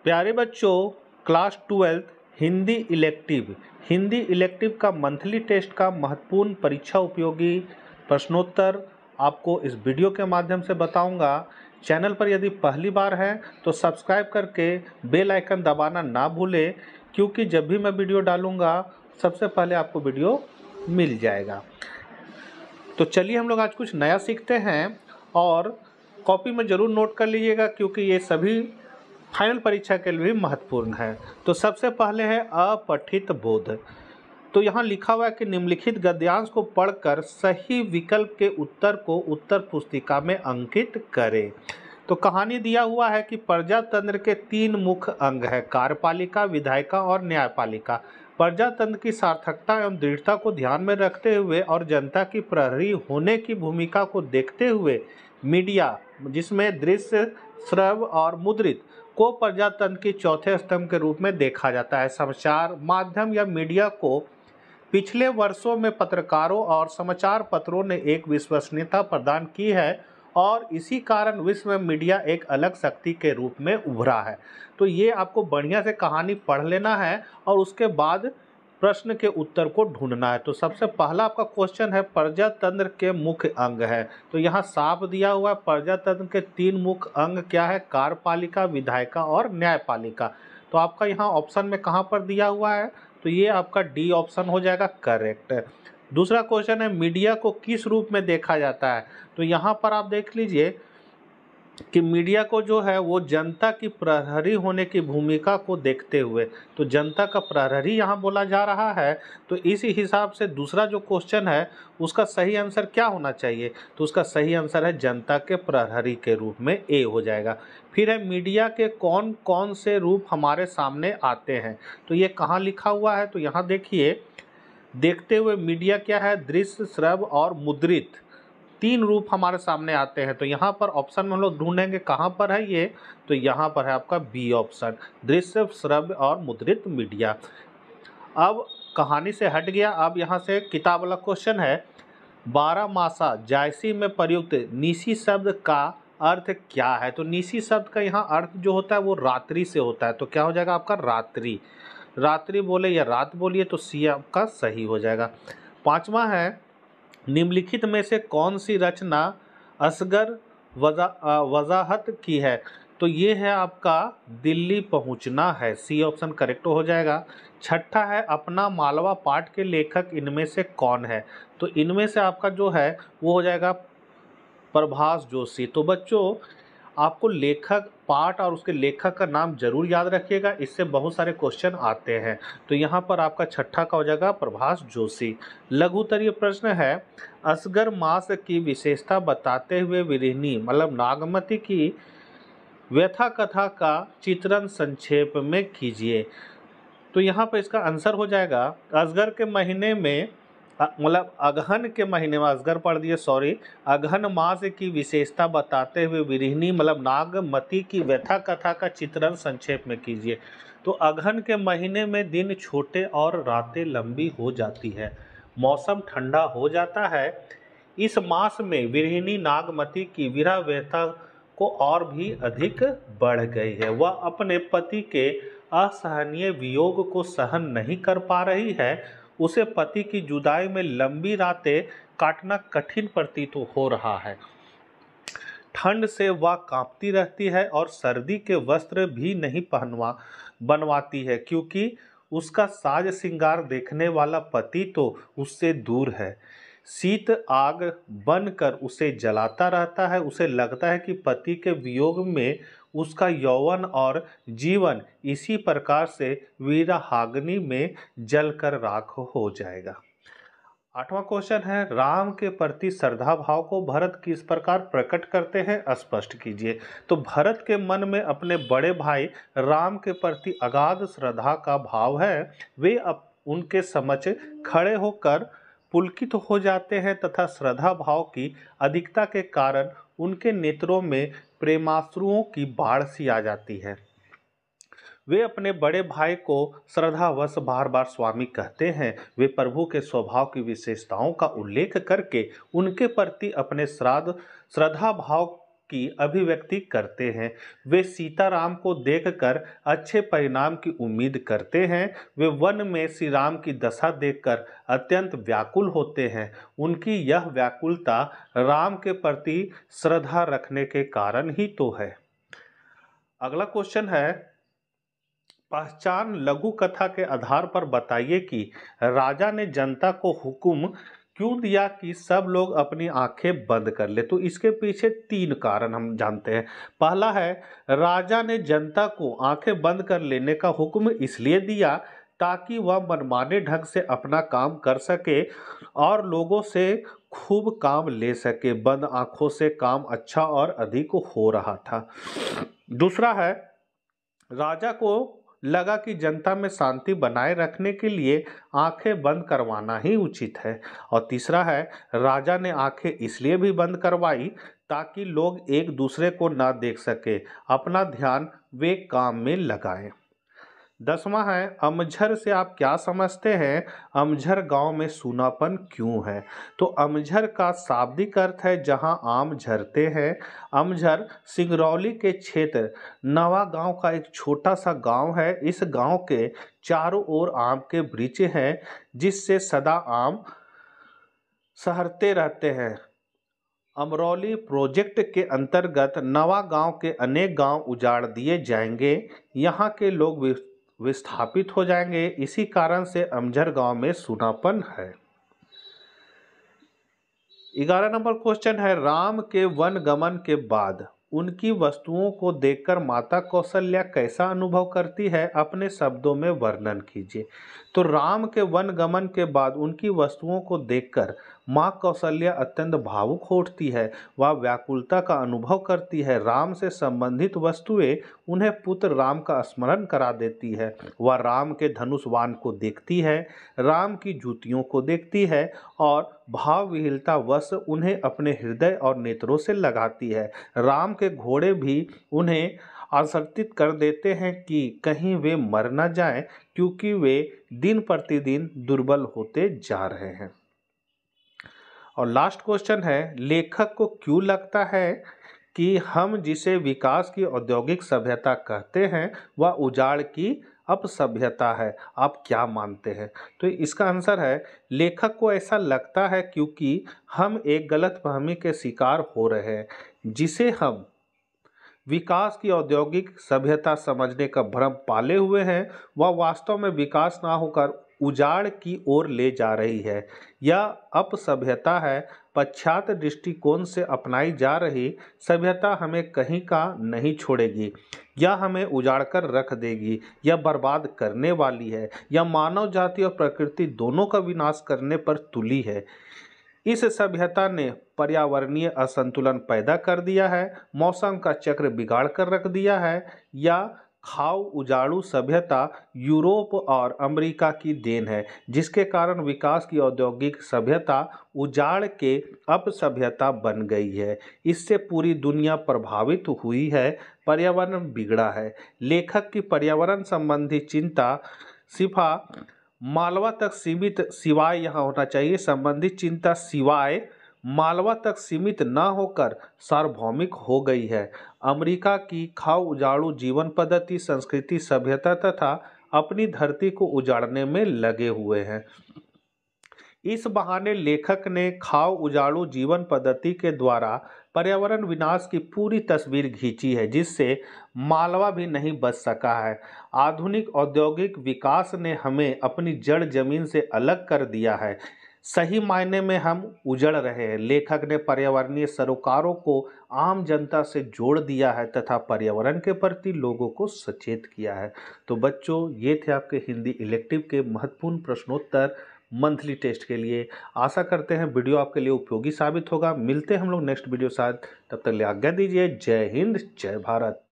प्यारे बच्चों, class 12 Hindi elective का मंथली टेस्ट का महत्वपूर्ण परीक्षा उपयोगी प्रश्नोत्तर आपको इस वीडियो के माध्यम से बताऊंगा। चैनल पर यदि पहली बार है तो सब्सक्राइब करके बेल आइकन दबाना ना भूलें, क्योंकि जब भी मैं वीडियो डालूंगा सबसे पहले आपको वीडियो मिल जाएगा। तो चलिए हम लोग आज कुछ नया सीखते हैं और कॉपी में ज़रूर नोट कर लीजिएगा, क्योंकि ये सभी फाइनल परीक्षा के लिए भी महत्वपूर्ण है। तो सबसे पहले है अपठित बोध। तो यहाँ लिखा हुआ है कि निम्नलिखित गद्यांश को पढ़कर सही विकल्प के उत्तर को उत्तर पुस्तिका में अंकित करें। तो कहानी दिया हुआ है कि प्रजातंत्र के 3 मुख्य अंग है, कार्यपालिका, विधायिका और न्यायपालिका। प्रजातंत्र की सार्थकता एवं दृढ़ता को ध्यान में रखते हुए और जनता की प्रहरी होने की भूमिका को देखते हुए मीडिया, जिसमें दृश्य, श्रव्य और मुद्रित, को प्रजातंत्र के चौथे स्तंभ के रूप में देखा जाता है। समाचार माध्यम या मीडिया को पिछले वर्षों में पत्रकारों और समाचार पत्रों ने एक विश्वसनीयता प्रदान की है और इसी कारण विश्व में मीडिया एक अलग शक्ति के रूप में उभरा है। तो ये आपको बढ़िया से कहानी पढ़ लेना है और उसके बाद प्रश्न के उत्तर को ढूंढना है। तो सबसे पहला आपका क्वेश्चन है, प्रजातंत्र के मुख्य अंग है। तो यहाँ साफ दिया हुआ है प्रजातंत्र के 3 मुख्य अंग क्या है, कार्यपालिका, विधायिका और न्यायपालिका। तो आपका यहाँ ऑप्शन में कहाँ पर दिया हुआ है, तो ये आपका डी ऑप्शन हो जाएगा करेक्ट। दूसरा क्वेश्चन है, मीडिया को किस रूप में देखा जाता है। तो यहाँ पर आप देख लीजिए कि मीडिया को जो है वो जनता की प्रहरी होने की भूमिका को देखते हुए, तो जनता का प्रहरी यहाँ बोला जा रहा है। तो इस हिसाब से दूसरा जो क्वेश्चन है उसका सही आंसर क्या होना चाहिए, तो उसका सही आंसर है जनता के प्रहरी के रूप में, ए हो जाएगा। फिर है, मीडिया के कौन कौन से रूप हमारे सामने आते हैं। तो ये कहाँ लिखा हुआ है, तो यहाँ देखिए, देखते हुए मीडिया क्या है, दृश्य, श्रव्य और मुद्रित 3 रूप हमारे सामने आते हैं। तो यहाँ पर ऑप्शन में हम लोग ढूंढेंगे कहाँ पर है ये, तो यहाँ पर है आपका बी ऑप्शन, दृश्य, श्रव्य और मुद्रित मीडिया। अब कहानी से हट गया, अब यहाँ से किताब वाला क्वेश्चन है, 12 मासा जायसी में प्रयुक्त निशी शब्द का अर्थ क्या है। तो निशी शब्द का यहाँ अर्थ जो होता है वो रात्रि से होता है। तो क्या हो जाएगा आपका रात्रि, रात्रि बोले या रात बोलिए, तो सी आपका सही हो जाएगा। 5वां है, निम्नलिखित में से कौन सी रचना असगर वजाहत की है। तो ये है आपका दिल्ली पहुंचना है, सी ऑप्शन करेक्ट हो जाएगा। 6ठा है, अपना मालवा पाठ के लेखक इनमें से कौन है। तो इनमें से आपका जो है वो हो जाएगा प्रभास जोशी। तो बच्चों आपको लेखक पाठ और उसके लेखक का नाम जरूर याद रखिएगा, इससे बहुत सारे क्वेश्चन आते हैं। तो यहाँ पर आपका 6ठा का हो जाएगा प्रभास जोशी। लघु उत्तरीय प्रश्न है, असगर मास की विशेषता बताते हुए विरहिणी मतलब नागमती की व्यथा कथा का चित्रण संक्षेप में कीजिए। तो यहाँ पर इसका आंसर हो जाएगा, असगर के महीने में मतलब अगहन के महीने में, असगर पढ़ दिए सॉरी, अगहन मास की विशेषता बताते हुए विरहिणी मतलब नागमती की व्यथा कथा का चित्रण संक्षेप में कीजिए। तो अगहन के महीने में दिन छोटे और रातें लंबी हो जाती है, मौसम ठंडा हो जाता है। इस मास में विरहिणी नागमती की विरह व्यथा को और भी अधिक बढ़ गई है। वह अपने पति के असहनीय वियोग को सहन नहीं कर पा रही है। उसे पति की जुदाई में लंबी रातें काटना कठिन प्रतीत हो रहा है। ठंड से वह कांपती रहती है और सर्दी के वस्त्र भी नहीं बनवाती है, क्योंकि उसका साज श्रृंगार देखने वाला पति तो उससे दूर है। शीत आग बनकर उसे जलाता रहता है। उसे लगता है कि पति के वियोग में उसका यौवन और जीवन इसी प्रकार से वीरहाग्नि में जलकर राख हो जाएगा। 8वां क्वेश्चन है, राम के प्रति श्रद्धा भाव को भरत किस प्रकार प्रकट करते हैं, स्पष्ट कीजिए। तो भरत के मन में अपने बड़े भाई राम के प्रति अगाध श्रद्धा का भाव है। वे उनके समक्ष खड़े होकर पुलकित हो जाते हैं तथा श्रद्धा भाव की अधिकता के कारण उनके नेत्रों में प्रेमाश्रुओं की बाढ़ सी आ जाती है। वे अपने बड़े भाई को श्रद्धावश बार बार स्वामी कहते हैं। वे प्रभु के स्वभाव की विशेषताओं का उल्लेख करके उनके प्रति अपने श्रद्धा भाव की अभिव्यक्ति करते हैं। वे सीताराम को देखकर अच्छे परिणाम की उम्मीद करते हैं। वे वन में श्री राम की दशा देखकर अत्यंत व्याकुल होते हैं। उनकी यह व्याकुलता राम के प्रति श्रद्धा रखने के कारण ही तो है। अगला क्वेश्चन है, पहचान लघु कथा के आधार पर बताइए कि राजा ने जनता को हुक्म क्यों दिया कि सब लोग अपनी आंखें बंद कर ले। तो इसके पीछे 3 कारण हम जानते हैं। पहला है, राजा ने जनता को आंखें बंद कर लेने का हुक्म इसलिए दिया ताकि वह मनमाने ढंग से अपना काम कर सके और लोगों से खूब काम ले सके। बंद आंखों से काम अच्छा और अधिक हो रहा था। दूसरा है, राजा को लगा कि जनता में शांति बनाए रखने के लिए आंखें बंद करवाना ही उचित है। और तीसरा है, राजा ने आंखें इसलिए भी बंद करवाई ताकि लोग एक दूसरे को ना देख सके, अपना ध्यान वे काम में लगाएं। 10वां है, अमझर से आप क्या समझते हैं? अमझर गांव में सूनापन क्यों है? तो अमझर का शाब्दिक अर्थ है जहां आम झरते हैं। अमझर सिंगरौली के क्षेत्र नवा गांव का एक छोटा सा गांव है। इस गांव के चारों ओर आम के वृक्ष हैं जिससे सदा आम सहरते रहते हैं। अमरौली प्रोजेक्ट के अंतर्गत नवा गांव के अनेक गांव उजाड़ दिए जाएंगे। यहाँ के लोग विस्थापित हो जाएंगे। इसी कारण से अमझर गांव में सूनापन है। 11 नंबर क्वेश्चन है, राम के वन गमन के बाद उनकी वस्तुओं को देखकर माता कौशल्या कैसा अनुभव करती है? अपने शब्दों में वर्णन कीजिए। तो राम के वन गमन के बाद उनकी वस्तुओं को देखकर माँ कौशल्या अत्यंत भावुक हो उठती है। वह व्याकुलता का अनुभव करती है। राम से संबंधित वस्तुएं उन्हें पुत्र राम का स्मरण करा देती है। वह राम के धनुष बाण को देखती है, राम की जूतियों को देखती है और भाव विह्वलता वश उन्हें अपने हृदय और नेत्रों से लगाती है। राम के घोड़े भी उन्हें आसक्तित कर देते हैं कि कहीं वे मर न जाएं, क्योंकि वे दिन प्रतिदिन दुर्बल होते जा रहे हैं। और लास्ट क्वेश्चन है, लेखक को क्यों लगता है कि हम जिसे विकास की औद्योगिक सभ्यता कहते हैं वह उजाड़ की अपसभ्यता है? आप क्या मानते हैं? तो इसका आंसर है, लेखक को ऐसा लगता है क्योंकि हम एक गलतफहमी के शिकार हो रहे हैं, जिसे हम विकास की औद्योगिक सभ्यता समझने का भ्रम पाले हुए हैं। वह वास्तव में विकास ना होकर उजाड़ की ओर ले जा रही है। यह अपसभ्यता है। पाश्चात्य दृष्टिकोण से अपनाई जा रही सभ्यता हमें कहीं का नहीं छोड़ेगी। यह हमें उजाड़ कर रख देगी। यह बर्बाद करने वाली है। यह मानव जाति और प्रकृति दोनों का विनाश करने पर तुली है। इस सभ्यता ने पर्यावरणीय असंतुलन पैदा कर दिया है, मौसम का चक्र बिगाड़ कर रख दिया है। या खाऊ उजाड़ू सभ्यता यूरोप और अमेरिका की देन है, जिसके कारण विकास की औद्योगिक सभ्यता उजाड़ के अपसभ्यता बन गई है। इससे पूरी दुनिया प्रभावित हुई है, पर्यावरण बिगड़ा है। लेखक की पर्यावरण संबंधी चिंता सिफा मालवा तक सीमित सिवाय यहाँ होना चाहिए संबंधित चिंता सिवाय मालवा तक सीमित न होकर सार्वभौमिक हो गई है। अमेरिका की खाऊ उजाड़ू जीवन पद्धति, संस्कृति, सभ्यता तथा अपनी धरती को उजाड़ने में लगे हुए हैं। इस बहाने लेखक ने खाऊ उजाड़ू जीवन पद्धति के द्वारा पर्यावरण विनाश की पूरी तस्वीर खींची है, जिससे मालवा भी नहीं बच सका है। आधुनिक औद्योगिक विकास ने हमें अपनी जड़ जमीन से अलग कर दिया है। सही मायने में हम उजड़ रहे हैं। लेखक ने पर्यावरणीय सरोकारों को आम जनता से जोड़ दिया है तथा पर्यावरण के प्रति लोगों को सचेत किया है। तो बच्चों, ये थे आपके हिंदी इलेक्टिव के महत्वपूर्ण प्रश्नोत्तर मंथली टेस्ट के लिए। आशा करते हैं वीडियो आपके लिए उपयोगी साबित होगा। मिलते हैं हम लोग नेक्स्ट वीडियो साथ, तब तक ले आज्ञा दीजिए। जय हिंद, जय भारत।